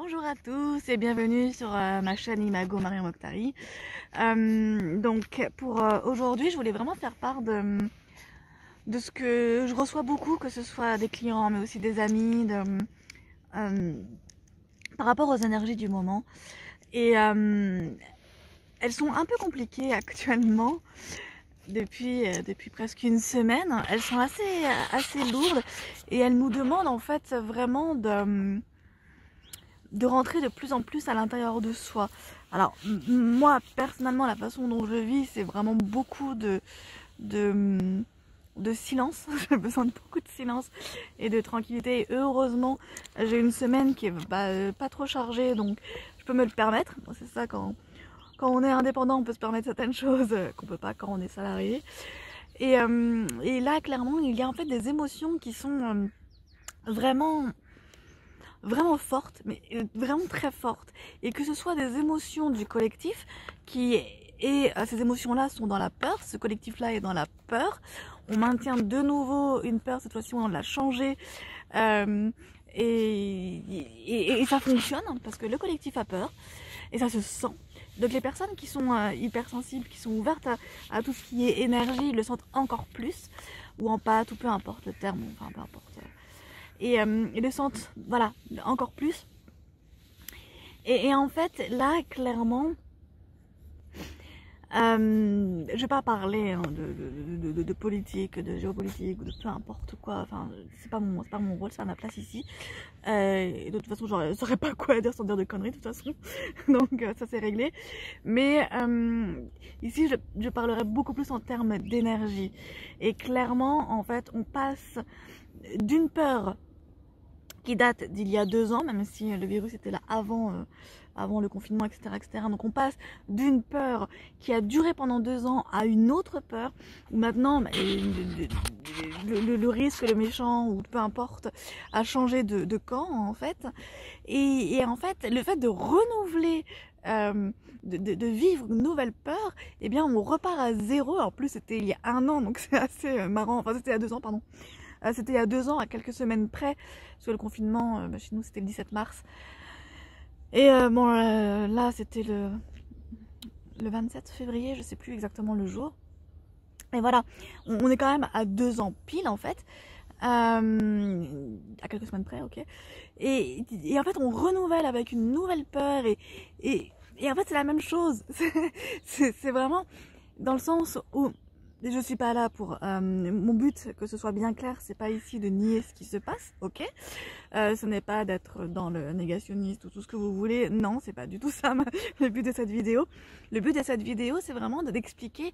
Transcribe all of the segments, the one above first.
Bonjour à tous et bienvenue sur ma chaîne Imago Marion Mokhtari. Donc pour aujourd'hui, je voulais vraiment faire part de ce que je reçois beaucoup, que ce soit des clients mais aussi des amis, par rapport aux énergies du moment. Et elles sont un peu compliquées actuellement. Depuis presque une semaine, elles sont assez lourdes et elles nous demandent en fait vraiment de rentrer de plus en plus à l'intérieur de soi. Alors moi personnellement, la façon dont je vis, c'est vraiment beaucoup de silence. J'ai besoin de beaucoup de silence et de tranquillité. Et heureusement, j'ai une semaine qui est pas trop chargée, donc je peux me le permettre. C'est ça, quand on est indépendant, on peut se permettre certaines choses qu'on peut pas quand on est salarié. Et là, clairement, il y a en fait des émotions qui sont vraiment fortes, mais vraiment très fortes. Et que ce soit des émotions du collectif ces émotions-là sont dans la peur, ce collectif-là est dans la peur. On maintient de nouveau une peur, cette fois-ci on l'a changée. Et ça fonctionne parce que le collectif a peur et ça se sent. Donc les personnes qui sont hypersensibles, qui sont ouvertes à tout ce qui est énergie, le sentent encore plus, ou en pâte, ou peu importe le terme, enfin peu importe. Et le sentent, voilà, encore plus. Et en fait, là, clairement, je vais pas parler de politique, de géopolitique, ou de peu importe quoi. Enfin, c'est pas mon rôle, c'est pas ma place ici. Et de toute façon, je saurais pas quoi dire sans dire de conneries de toute façon. Donc ça c'est réglé. Mais ici, je parlerai beaucoup plus en termes d'énergie. Et clairement, en fait, on passe d'une peur qui date d'il y a 2 ans, même si le virus était là avant le confinement, etc., etc. Donc on passe d'une peur qui a duré pendant 2 ans à une autre peur, où maintenant le risque, le méchant, ou peu importe, a changé de camp, en fait. Et en fait, le fait de renouveler, de vivre une nouvelle peur, eh bien on repart à zéro. En plus, c'était il y a 1 an, donc c'est assez marrant. Enfin, c'était il y a 2 ans, pardon. C'était il y a 2 ans, à quelques semaines près, parce que le confinement, chez nous, c'était le 17 mars. Et bon, là, c'était le 27 février, je sais plus exactement le jour. Et voilà, on est quand même à 2 ans pile, en fait. À quelques semaines près, ok. Et en fait, on renouvelle avec une nouvelle peur. Et en fait, c'est la même chose. C'est vraiment dans le sens où je suis pas là pour... mon but, que ce soit bien clair, c'est pas ici de nier ce qui se passe, ok. Ce n'est pas d'être dans le négationniste ou tout ce que vous voulez. Non, c'est pas du tout ça le but de cette vidéo. Le but de cette vidéo, c'est vraiment d'expliquer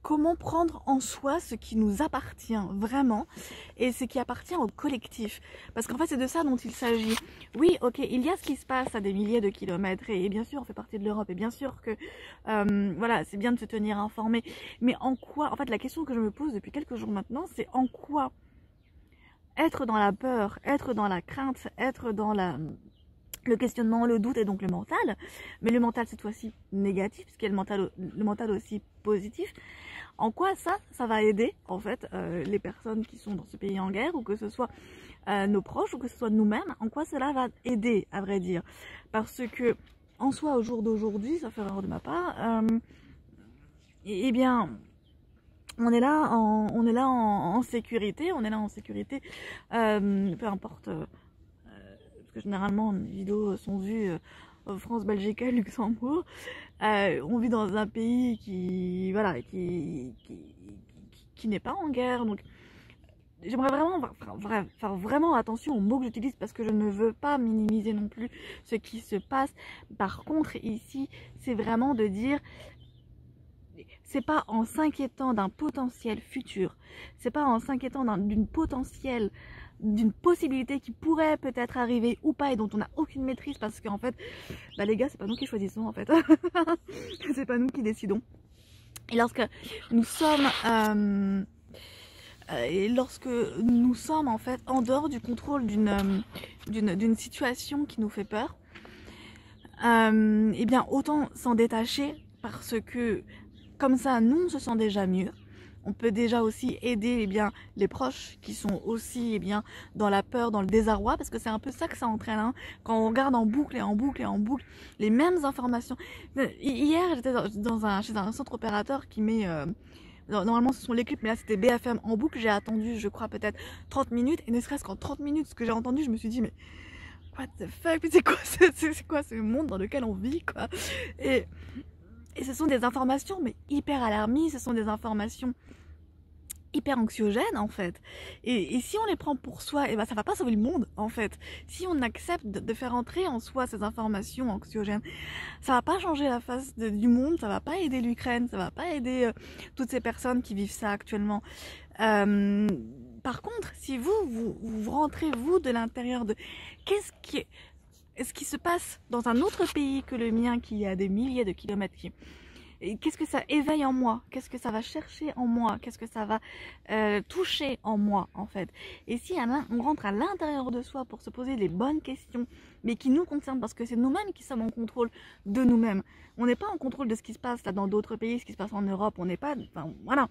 comment prendre en soi ce qui nous appartient vraiment et ce qui appartient au collectif. Parce qu'en fait, c'est de ça dont il s'agit. Oui, ok, il y a ce qui se passe à des milliers de kilomètres et bien sûr, on fait partie de l'Europe et bien sûr que voilà, c'est bien de se tenir informé. Mais en quoi, en fait, la question que je me pose depuis quelques jours maintenant, c'est en quoi être dans la peur, être dans la crainte, être dans le questionnement, le doute et donc le mental, mais le mental cette fois-ci négatif, puisqu'il y a le mental aussi positif. En quoi ça va aider en fait les personnes qui sont dans ce pays en guerre, ou que ce soit nos proches, ou que ce soit nous-mêmes, en quoi cela va aider, à vrai dire. Parce que en soi, au jour d'aujourd'hui, ça fait erreur de ma part, eh bien on est là en sécurité, peu importe, parce que généralement les vidéos sont vues France, Belgique, Luxembourg. On vit dans un pays qui n'est pas en guerre, donc j'aimerais vraiment faire vraiment attention aux mots que j'utilise, parce que je ne veux pas minimiser non plus ce qui se passe. Par contre, ici, c'est vraiment de dire, c'est pas en s'inquiétant d'un potentiel futur, c'est pas en s'inquiétant d'une possibilité qui pourrait peut-être arriver ou pas et dont on n'a aucune maîtrise, parce qu'en fait, les gars, c'est pas nous qui choisissons en fait. C'est pas nous qui décidons. Et lorsque nous sommes en fait en dehors du contrôle d'une situation qui nous fait peur, eh bien autant s'en détacher, parce que comme ça, nous on se sent déjà mieux. On peut déjà aussi aider eh bien, les proches qui sont aussi eh bien, dans la peur, dans le désarroi, parce que c'est un peu ça que ça entraîne. Hein. Quand on regarde en boucle et en boucle et en boucle les mêmes informations. Hier, j'étais chez un centre opérateur qui met... normalement ce sont les clips, mais là c'était BFM en boucle. J'ai attendu, je crois, peut-être 30 minutes. Et ne serait-ce qu'en 30 minutes, ce que j'ai entendu, je me suis dit, mais what the fuck, c'est quoi ce monde dans lequel on vit, quoi. Et ce sont des informations, mais hyper alarmistes, ce sont des informations hyper anxiogènes, en fait. Et si on les prend pour soi, et ben ça va pas sauver le monde, en fait. Si on accepte de faire entrer en soi ces informations anxiogènes, ça va pas changer la face du monde, ça va pas aider l'Ukraine, ça va pas aider toutes ces personnes qui vivent ça actuellement. Par contre, si vous rentrez, vous, de l'intérieur de... Qu'est-ce qui se passe dans un autre pays que le mien, qui a des milliers de kilomètres, qu'est-ce que ça éveille en moi? Qu'est-ce que ça va chercher en moi? Qu'est-ce que ça va toucher en moi, en fait? Et si on rentre à l'intérieur de soi pour se poser les bonnes questions, mais qui nous concernent, parce que c'est nous-mêmes qui sommes en contrôle de nous-mêmes. On n'est pas en contrôle de ce qui se passe là dans d'autres pays, ce qui se passe en Europe. On n'est pas... Enfin, voilà.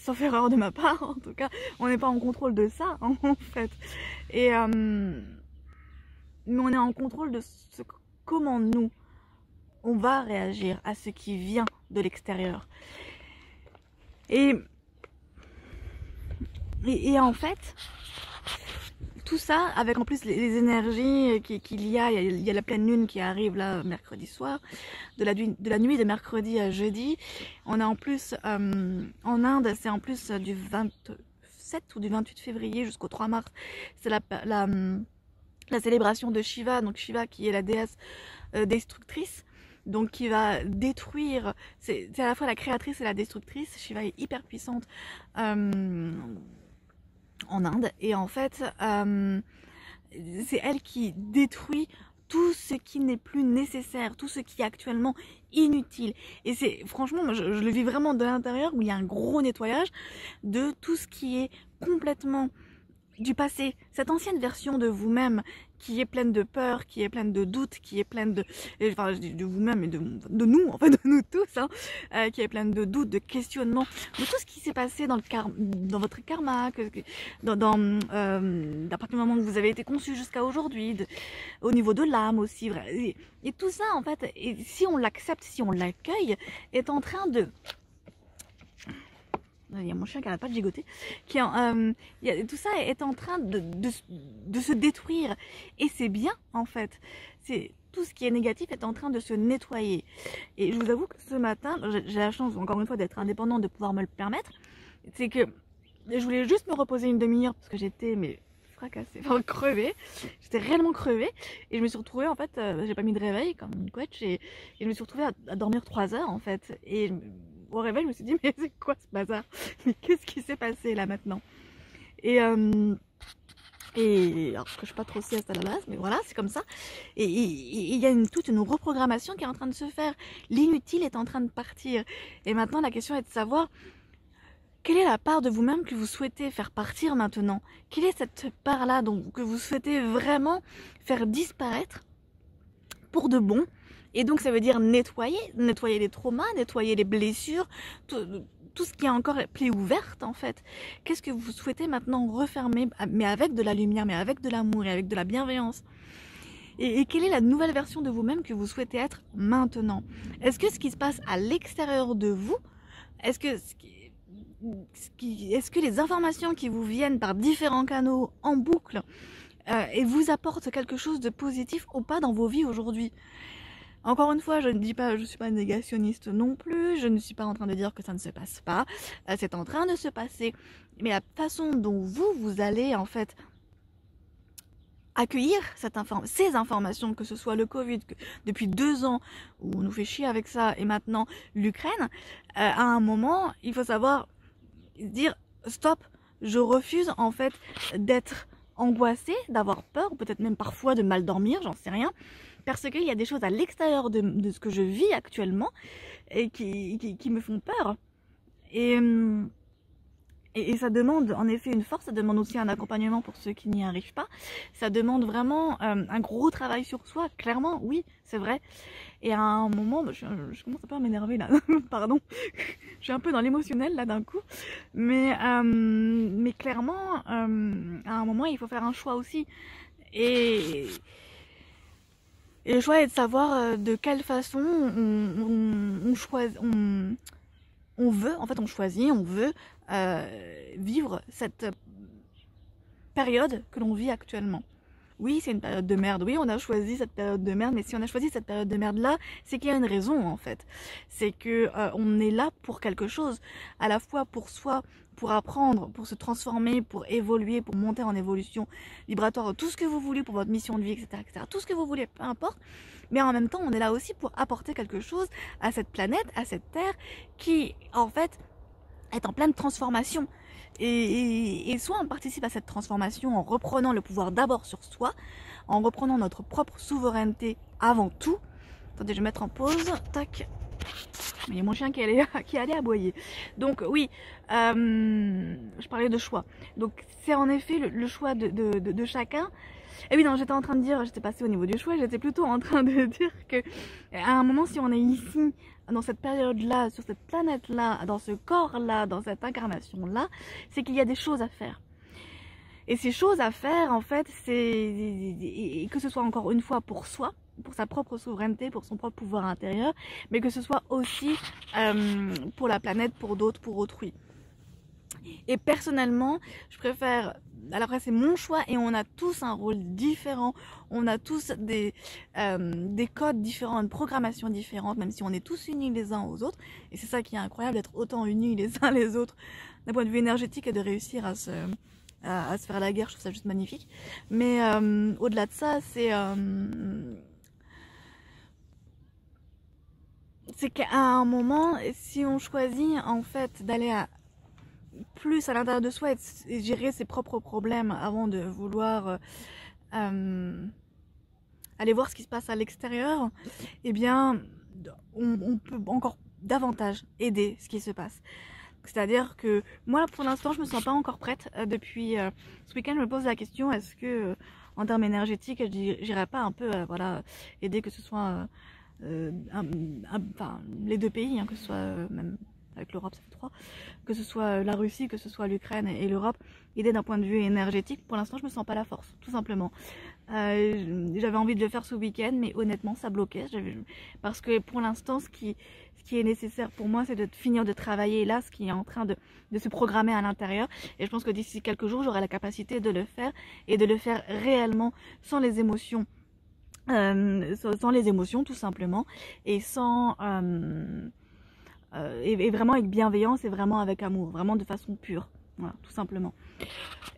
Sauf erreur de ma part, en tout cas, on n'est pas en contrôle de ça, en fait. Et mais on est en contrôle de comment nous, on va réagir à ce qui vient de l'extérieur. Et en fait, tout ça, avec en plus les énergies qu'il y a la pleine lune qui arrive là mercredi soir, de la nuit de mercredi à jeudi. On a en plus, en Inde, c'est en plus du 27 ou du 28 février jusqu'au 3 mars, c'est la célébration de Shiva, donc Shiva qui est la déesse destructrice. Donc qui va détruire, c'est à la fois la créatrice et la destructrice. Shiva est hyper puissante en Inde, et en fait c'est elle qui détruit tout ce qui n'est plus nécessaire, tout ce qui est actuellement inutile. Et c'est franchement, moi, je le vis vraiment de l'intérieur, où il y a un gros nettoyage de tout ce qui est complètement du passé, cette ancienne version de vous-même qui est pleine de peur, qui est pleine de doutes, qui est pleine de... Enfin, je dis de vous-même et de nous, en fait, de nous tous, hein, qui est pleine de doutes, de questionnements, de tout ce qui s'est passé dans votre karma, à partir du moment où vous avez été conçu jusqu'à aujourd'hui, au niveau de l'âme aussi. Et tout ça, en fait, et si on l'accepte, si on l'accueille, est en train de... Il y a mon chien qui n'arrête pas de gigoter. Tout ça est en train de se détruire. Et c'est bien, en fait. Tout ce qui est négatif est en train de se nettoyer. Et je vous avoue que ce matin, j'ai la chance, encore une fois, d'être indépendante, de pouvoir me le permettre. C'est que je voulais juste me reposer une demi-heure parce que j'étais fracassée, enfin crevée. J'étais réellement crevée. Et je me suis retrouvée, en fait, j'ai pas mis de réveil comme une couette. Et je me suis retrouvée à dormir 3 heures, en fait. Et au réveil, je me suis dit, mais c'est quoi ce bazar? Mais qu'est-ce qui s'est passé là maintenant? Et alors que je suis pas trop sieste à la base, mais voilà, c'est comme ça. Et il y a toute une reprogrammation qui est en train de se faire. L'inutile est en train de partir. Et maintenant, la question est de savoir quelle est la part de vous-même que vous souhaitez faire partir maintenant. Quelle est cette part-là que vous souhaitez vraiment faire disparaître pour de bon? Et donc ça veut dire nettoyer les traumas, nettoyer les blessures, tout ce qui est encore plaie ouverte, en fait. Qu'est-ce que vous souhaitez maintenant refermer, mais avec de la lumière, mais avec de l'amour et avec de la bienveillance? Et quelle est la nouvelle version de vous-même que vous souhaitez être maintenant? Est-ce que ce qui se passe à l'extérieur de vous, est-ce que les informations qui vous viennent par différents canaux en boucle et vous apportent quelque chose de positif ou pas dans vos vies aujourd'hui? Encore une fois, je ne dis pas, je suis pas négationniste non plus, je ne suis pas en train de dire que ça ne se passe pas, c'est en train de se passer, mais la façon dont vous allez en fait accueillir ces informations, que ce soit le Covid, depuis 2 ans, où on nous fait chier avec ça, et maintenant l'Ukraine, à un moment, il faut savoir dire stop, je refuse en fait d'être angoissée, d'avoir peur, peut-être même parfois de mal dormir, j'en sais rien, parce qu'il y a des choses à l'extérieur de ce que je vis actuellement et qui me font peur. Et Et ça demande en effet une force, ça demande aussi un accompagnement pour ceux qui n'y arrivent pas. Ça demande vraiment un gros travail sur soi, clairement, oui, c'est vrai. Et à un moment, je commence un peu à m'énerver là, pardon, je suis un peu dans l'émotionnel là d'un coup. Mais clairement, à un moment, il faut faire un choix aussi. Et le choix est de savoir de quelle façon on choisit, on veut, en fait on choisit, on veut vivre cette période que l'on vit actuellement. Oui, c'est une période de merde, oui, on a choisi cette période de merde, mais si on a choisi cette période de merde-là, c'est qu'il y a une raison, en fait. C'est que on est là pour quelque chose, à la fois pour soi, pour apprendre, pour se transformer, pour évoluer, pour monter en évolution vibratoire, tout ce que vous voulez pour votre mission de vie, etc., etc., tout ce que vous voulez, peu importe. Mais en même temps, on est là aussi pour apporter quelque chose à cette planète, à cette terre, qui, en fait, est en pleine transformation. Et soit on participe à cette transformation en reprenant le pouvoir d'abord sur soi, en reprenant notre propre souveraineté avant tout. Attendez, je vais mettre en pause. Tac. Il y a mon chien qui allait aboyer. Donc oui, je parlais de choix. Donc c'est en effet le choix de chacun. Et oui, non, j'étais en train de dire, j'étais passée au niveau du choix, j'étais plutôt en train de dire que à un moment, si on est ici, dans cette période-là, sur cette planète-là, dans ce corps-là, dans cette incarnation-là, c'est qu'il y a des choses à faire. Et ces choses à faire, en fait, c'est que ce soit encore une fois pour soi, pour sa propre souveraineté, pour son propre pouvoir intérieur, mais que ce soit aussi pour la planète, pour d'autres, pour autrui. Et personnellement, je préfère... Alors après, c'est mon choix et on a tous un rôle différent. On a tous des codes différents, une programmation différente, même si on est tous unis les uns aux autres. Et c'est ça qui est incroyable, d'être autant unis les uns les autres d'un point de vue énergétique et de réussir à se faire la guerre. Je trouve ça juste magnifique. Mais au-delà de ça, c'est qu'à un moment, si on choisit en fait d'aller plus à l'intérieur de soi et gérer ses propres problèmes avant de vouloir aller voir ce qui se passe à l'extérieur, eh bien, on peut encore davantage aider ce qui se passe. C'est-à-dire que moi, pour l'instant, je me sens pas encore prête. Depuis ce week-end, je me pose la question, est-ce que, en termes énergétiques, j'irais pas un peu voilà, aider que ce soit enfin, les deux pays, hein, que ce soit même avec l'Europe, ça fait 3, que ce soit la Russie, que ce soit l'Ukraine et l'Europe, aider d'un point de vue énergétique. Pour l'instant, je me sens pas la force, tout simplement. J'avais envie de le faire ce week-end, mais honnêtement, ça bloquait. Parce que pour l'instant, ce qui est nécessaire pour moi, c'est de finir de travailler là, ce qui est en train de se programmer à l'intérieur. Et je pense que d'ici quelques jours, j'aurai la capacité de le faire et de le faire réellement sans les émotions. Sans les émotions, tout simplement, et sans... et vraiment avec bienveillance et vraiment avec amour, vraiment de façon pure, voilà, tout simplement.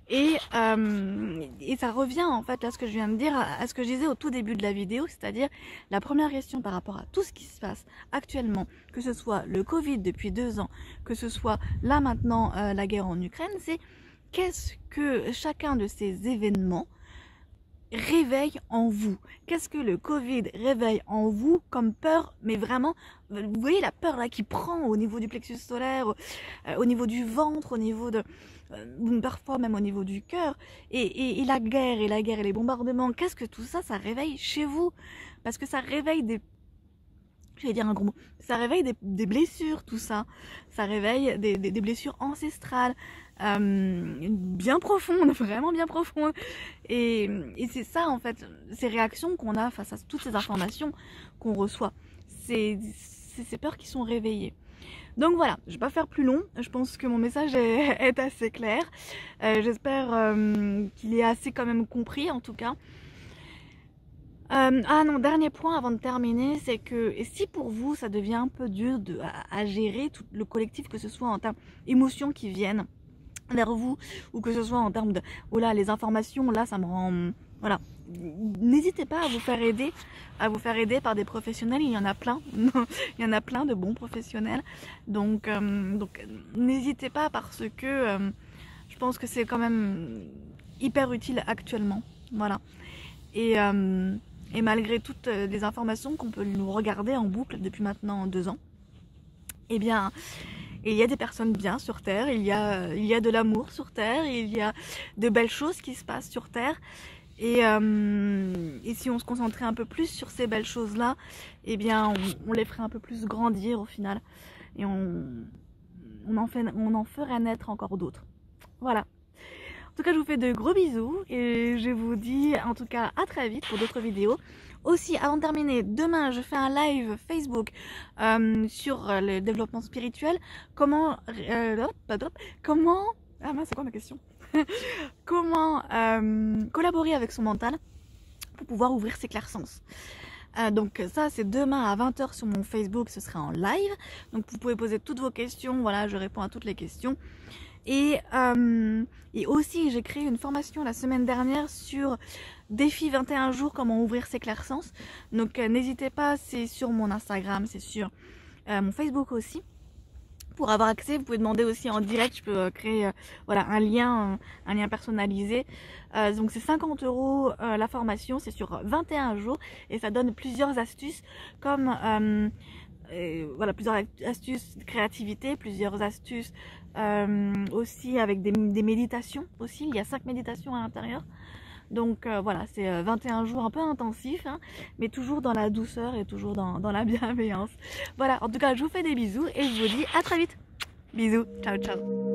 Et ça revient en fait à ce que je viens de dire, à ce que je disais au tout début de la vidéo, c'est-à-dire la première question par rapport à tout ce qui se passe actuellement, que ce soit le Covid depuis 2 ans, que ce soit là maintenant la guerre en Ukraine, c'est qu'est-ce que chacun de ces événements réveille en vous. Qu'est-ce que le Covid réveille en vous comme peur, mais vraiment, vous voyez la peur là qui prend au niveau du plexus solaire, au niveau du ventre, au niveau de, parfois même au niveau du cœur, et la guerre et les bombardements, qu'est-ce que tout ça, ça réveille chez vous? Parce que ça réveille des... J'allais dire un gros mot. Ça réveille des blessures, tout ça. Ça réveille des blessures ancestrales, bien profondes, vraiment bien profondes. Et c'est ça, en fait, ces réactions qu'on a face à toutes ces informations qu'on reçoit. C'est ces peurs qui sont réveillées. Donc voilà, je vais pas faire plus long. Je pense que mon message est assez clair. J'espère qu'il est assez quand même compris, en tout cas. Ah non, dernier point avant de terminer, c'est que si pour vous ça devient un peu dur à gérer tout le collectif, que ce soit en termes d'émotions qui viennent vers vous, ou que ce soit en termes de, oh là, les informations, là ça me rend, voilà, n'hésitez pas à vous faire aider par des professionnels, il y en a plein, il y en a plein de bons professionnels, donc n'hésitez pas parce que je pense que c'est quand même hyper utile actuellement, voilà, et malgré toutes les informations qu'on peut nous regarder en boucle depuis maintenant 2 ans, eh bien, Et il y a des personnes bien sur Terre, il y a de l'amour sur Terre, il y a de belles choses qui se passent sur Terre. Et si on se concentrait un peu plus sur ces belles choses-là, eh bien, on les ferait un peu plus grandir au final. Et on en ferait naître encore d'autres. Voilà. En tout cas, je vous fais de gros bisous et je vous dis en tout cas à très vite pour d'autres vidéos. Aussi, avant de terminer, demain je fais un live Facebook sur le développement spirituel. Comment ah mince, c'est quoi ma question? Comment collaborer avec son mental pour pouvoir ouvrir ses clairsens. Donc ça c'est demain à 20 h sur mon Facebook, ce sera en live. Donc vous pouvez poser toutes vos questions, voilà, je réponds à toutes les questions. Et aussi j'ai créé une formation la semaine dernière sur défi 21 jours, comment ouvrir ses clairsens. Donc n'hésitez pas, c'est sur mon Instagram, c'est sur mon Facebook aussi. Pour avoir accès, vous pouvez demander aussi en direct, je peux créer voilà, un lien personnalisé. Donc c'est 50 € la formation, c'est sur 21 jours et ça donne plusieurs astuces comme voilà, plusieurs astuces de créativité, plusieurs astuces aussi avec des méditations aussi. Il y a 5 méditations à l'intérieur. Donc voilà, c'est 21 jours un peu intensifs, hein, mais toujours dans la douceur et toujours dans la bienveillance. Voilà, en tout cas, je vous fais des bisous et je vous dis à très vite. Bisous, ciao ciao.